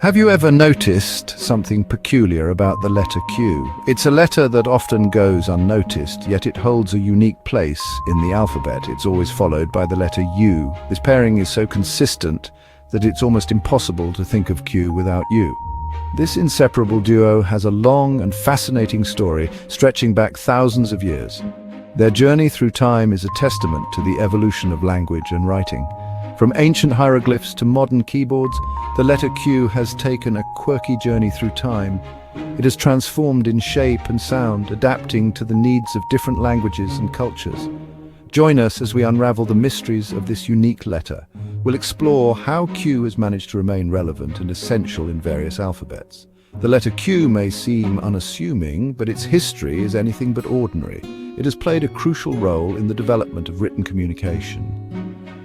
Have you ever noticed something peculiar about the letter Q? It's a letter that often goes unnoticed, yet it holds a unique place in the alphabet. It's always followed by the letter U. This pairing is so consistent that it's almost impossible to think of Q without U. This inseparable duo has a long and fascinating story stretching back thousands of years. Their journey through time is a testament to the evolution of language and writing. From ancient hieroglyphs to modern keyboards, the letter Q has taken a quirky journey through time. It has transformed in shape and sound, adapting to the needs of different languages and cultures. Join us as we unravel the mysteries of this unique letter. We'll explore how Q has managed to remain relevant and essential in various alphabets. The letter Q may seem unassuming, but its history is anything but ordinary. It has played a crucial role in the development of written communication.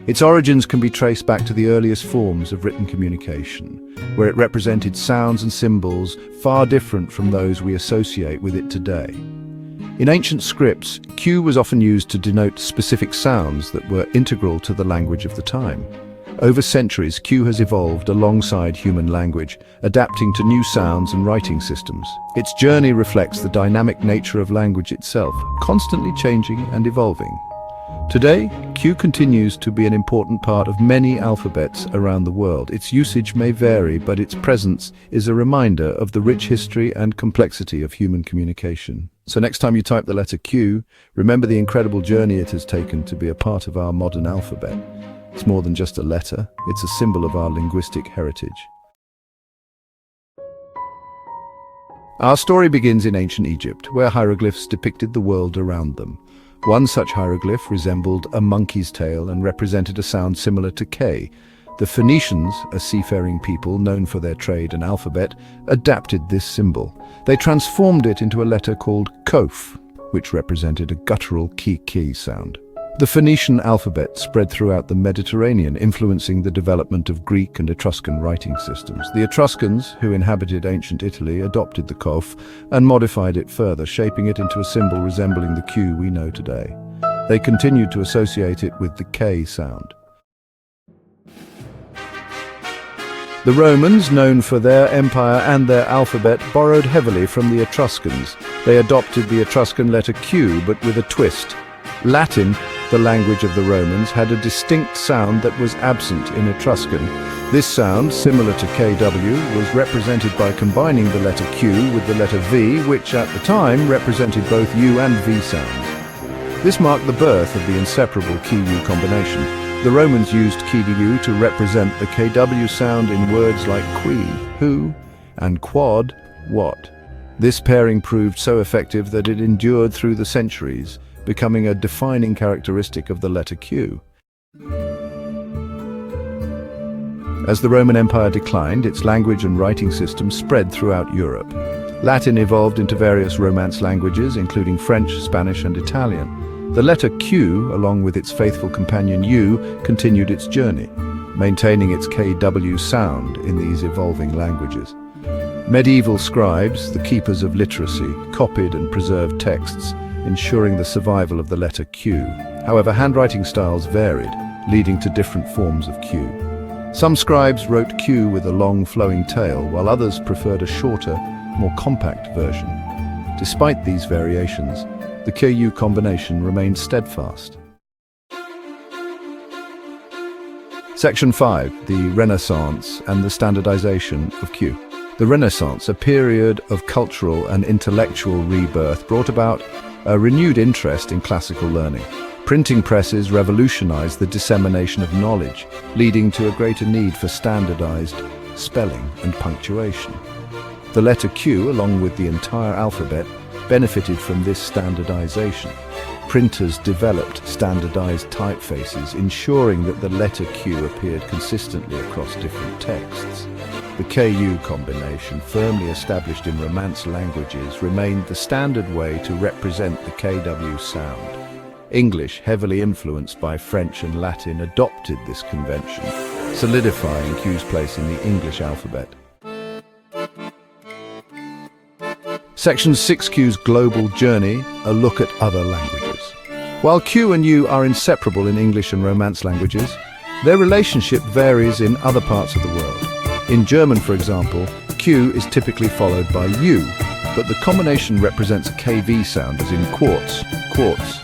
Its origins can be traced back to the earliest forms of written communication, where it represented sounds and symbols far different from those we associate with it today. In ancient scripts, Q was often used to denote specific sounds that were integral to the language of the time. Over centuries, Q has evolved alongside human language, adapting to new sounds and writing systems. Its journey reflects the dynamic nature of language itself, constantly changing and evolving. Today, Q continues to be an important part of many alphabets around the world. Its usage may vary, but its presence is a reminder of the rich history and complexity of human communication. So next time you type the letter Q, remember the incredible journey it has taken to be a part of our modern alphabet. It's more than just a letter, it's a symbol of our linguistic heritage. Our story begins in ancient Egypt, where hieroglyphs depicted the world around them. One such hieroglyph resembled a monkey's tail and represented a sound similar to K. The Phoenicians, a seafaring people known for their trade and alphabet, adapted this symbol. They transformed it into a letter called Kof, which represented a guttural ki sound. The Phoenician alphabet spread throughout the Mediterranean, influencing the development of Greek and Etruscan writing systems. The Etruscans, who inhabited ancient Italy, adopted the Kof and modified it further, shaping it into a symbol resembling the Q we know today. They continued to associate it with the K sound. The Romans, known for their empire and their alphabet, borrowed heavily from the Etruscans. They adopted the Etruscan letter Q, but with a twist. Latin, the language of the Romans, had a distinct sound that was absent in Etruscan. This sound, similar to KW, was represented by combining the letter Q with the letter V, which at the time represented both U and V sounds. This marked the birth of the inseparable QU combination. The Romans used QW to represent the KW sound in words like qui, who, and quod, what. This pairing proved so effective that it endured through the centuries, becoming a defining characteristic of the letter Q. As the Roman Empire declined, its language and writing system spread throughout Europe. Latin evolved into various Romance languages, including French, Spanish, and Italian. The letter Q, along with its faithful companion U, continued its journey, maintaining its KW sound in these evolving languages. Medieval scribes, the keepers of literacy, copied and preserved texts, ensuring the survival of the letter Q. However, handwriting styles varied, leading to different forms of Q. Some scribes wrote Q with a long flowing tail, while others preferred a shorter, more compact version. Despite these variations, the QU combination remained steadfast. Section 5. The Renaissance and the standardization of Q. The Renaissance, a period of cultural and intellectual rebirth, brought about a renewed interest in classical learning. Printing presses revolutionized the dissemination of knowledge, leading to a greater need for standardized spelling and punctuation. The letter Q, along with the entire alphabet, benefited from this standardization. Printers developed standardized typefaces, ensuring that the letter Q appeared consistently across different texts. The KU combination, firmly established in Romance languages, remained the standard way to represent the KW sound. English, heavily influenced by French and Latin, adopted this convention, solidifying Q's place in the English alphabet. Section 6Q's global journey, a look at other languages. While Q and U are inseparable in English and Romance languages, their relationship varies in other parts of the world. In German, for example, Q is typically followed by U, but the combination represents a KV sound, as in quartz, quartz.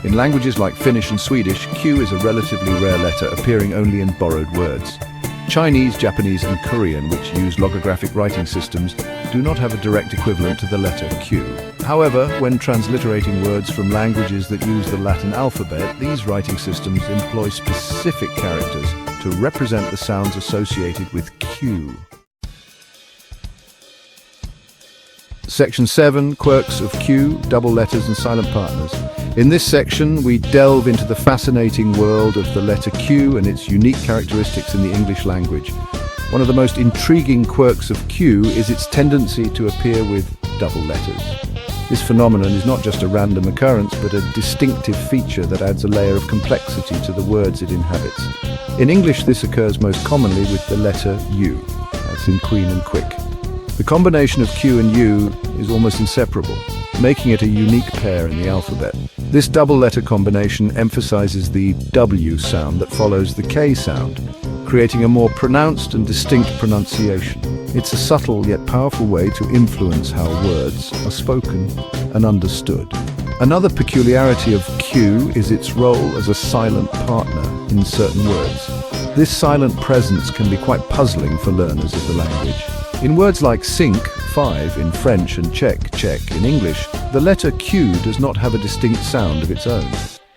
In languages like Finnish and Swedish, Q is a relatively rare letter, appearing only in borrowed words. Chinese, Japanese and Korean, which use logographic writing systems, do not have a direct equivalent to the letter Q. However, when transliterating words from languages that use the Latin alphabet, these writing systems employ specific characters to represent the sounds associated with Q. Section 7, Quirks of Q, double letters and silent partners. In this section, we delve into the fascinating world of the letter Q and its unique characteristics in the English language. One of the most intriguing quirks of Q is its tendency to appear with double letters. This phenomenon is not just a random occurrence, but a distinctive feature that adds a layer of complexity to the words it inhabits. In English, this occurs most commonly with the letter U, as in Queen and Quick. The combination of Q and U is almost inseparable, making it a unique pair in the alphabet. This double-letter combination emphasizes the W sound that follows the K sound, creating a more pronounced and distinct pronunciation. It's a subtle yet powerful way to influence how words are spoken and understood. Another peculiarity of Q is its role as a silent partner in certain words. This silent presence can be quite puzzling for learners of the language. In words like sink, 5 in French and check in English, the letter Q does not have a distinct sound of its own.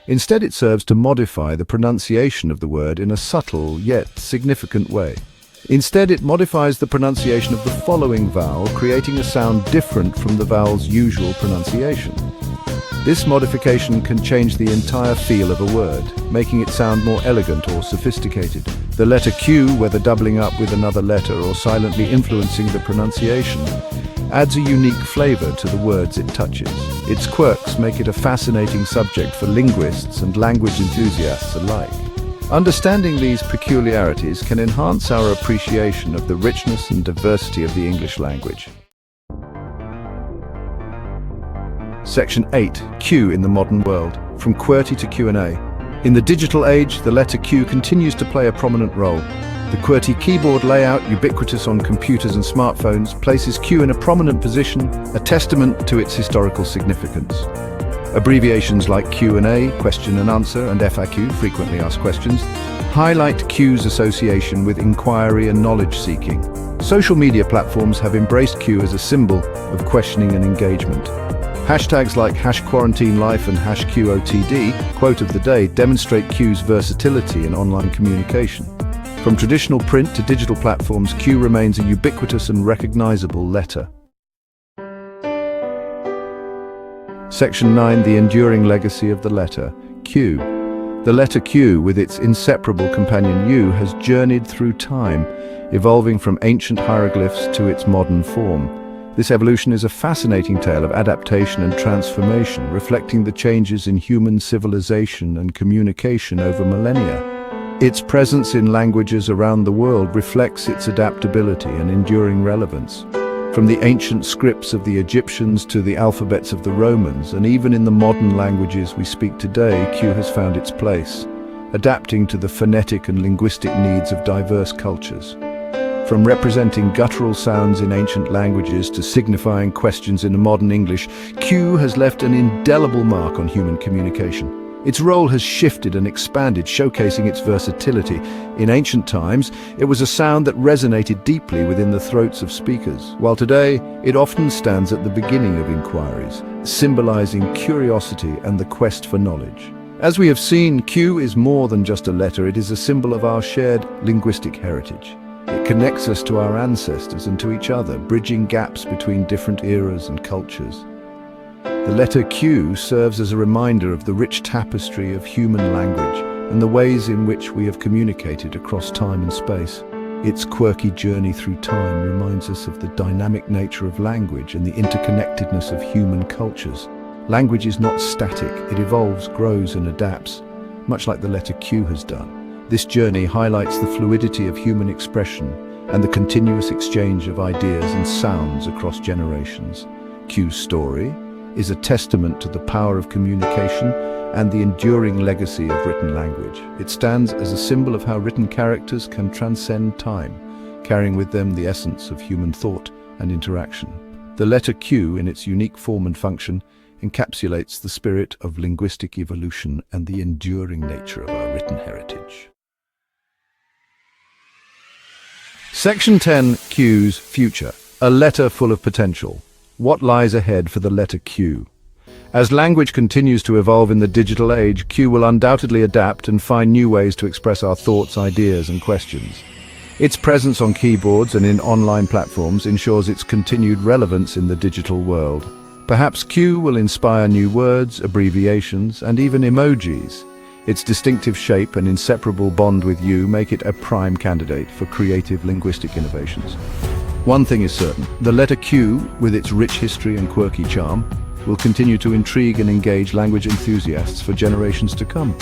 Instead, it serves to modify the pronunciation of the word in a subtle yet significant way. Instead, it modifies the pronunciation of the following vowel, creating a sound different from the vowel's usual pronunciation. This modification can change the entire feel of a word, making it sound more elegant or sophisticated. The letter Q, whether doubling up with another letter or silently influencing the pronunciation, adds a unique flavor to the words it touches. Its quirks make it a fascinating subject for linguists and language enthusiasts alike. Understanding these peculiarities can enhance our appreciation of the richness and diversity of the English language. Section 8, Q in the modern world, from QWERTY to Q&A. In the digital age, the letter Q continues to play a prominent role. The QWERTY keyboard layout, ubiquitous on computers and smartphones, places Q in a prominent position, a testament to its historical significance. Abbreviations like Q&A, question and answer, and FAQ, frequently asked questions, highlight Q's association with inquiry and knowledge seeking. Social media platforms have embraced Q as a symbol of questioning and engagement. Hashtags like #QuarantineLife and #QOTD, quote of the day, demonstrate Q's versatility in online communication. From traditional print to digital platforms, Q remains a ubiquitous and recognizable letter. Section 9, the enduring legacy of the letter Q. The letter Q, with its inseparable companion U, has journeyed through time, evolving from ancient hieroglyphs to its modern form. This evolution is a fascinating tale of adaptation and transformation, reflecting the changes in human civilization and communication over millennia. Its presence in languages around the world reflects its adaptability and enduring relevance. From the ancient scripts of the Egyptians to the alphabets of the Romans, and even in the modern languages we speak today, Q has found its place, adapting to the phonetic and linguistic needs of diverse cultures. From representing guttural sounds in ancient languages to signifying questions in modern English, Q has left an indelible mark on human communication. Its role has shifted and expanded, showcasing its versatility. In ancient times, it was a sound that resonated deeply within the throats of speakers, while today it often stands at the beginning of inquiries, symbolizing curiosity and the quest for knowledge. As we have seen, Q is more than just a letter, it is a symbol of our shared linguistic heritage. It connects us to our ancestors and to each other, bridging gaps between different eras and cultures. The letter Q serves as a reminder of the rich tapestry of human language and the ways in which we have communicated across time and space. Its quirky journey through time reminds us of the dynamic nature of language and the interconnectedness of human cultures. Language is not static, it evolves, grows and adapts, much like the letter Q has done. This journey highlights the fluidity of human expression and the continuous exchange of ideas and sounds across generations. Q's story is a testament to the power of communication and the enduring legacy of written language. It stands as a symbol of how written characters can transcend time, carrying with them the essence of human thought and interaction. The letter Q, in its unique form and function, encapsulates the spirit of linguistic evolution and the enduring nature of our written heritage. Section 10, Q's future. A letter full of potential. What lies ahead for the letter Q? As language continues to evolve in the digital age, Q will undoubtedly adapt and find new ways to express our thoughts, ideas, and questions. Its presence on keyboards and in online platforms ensures its continued relevance in the digital world. Perhaps Q will inspire new words, abbreviations, and even emojis. Its distinctive shape and inseparable bond with you make it a prime candidate for creative linguistic innovations. One thing is certain, the letter Q, with its rich history and quirky charm, will continue to intrigue and engage language enthusiasts for generations to come.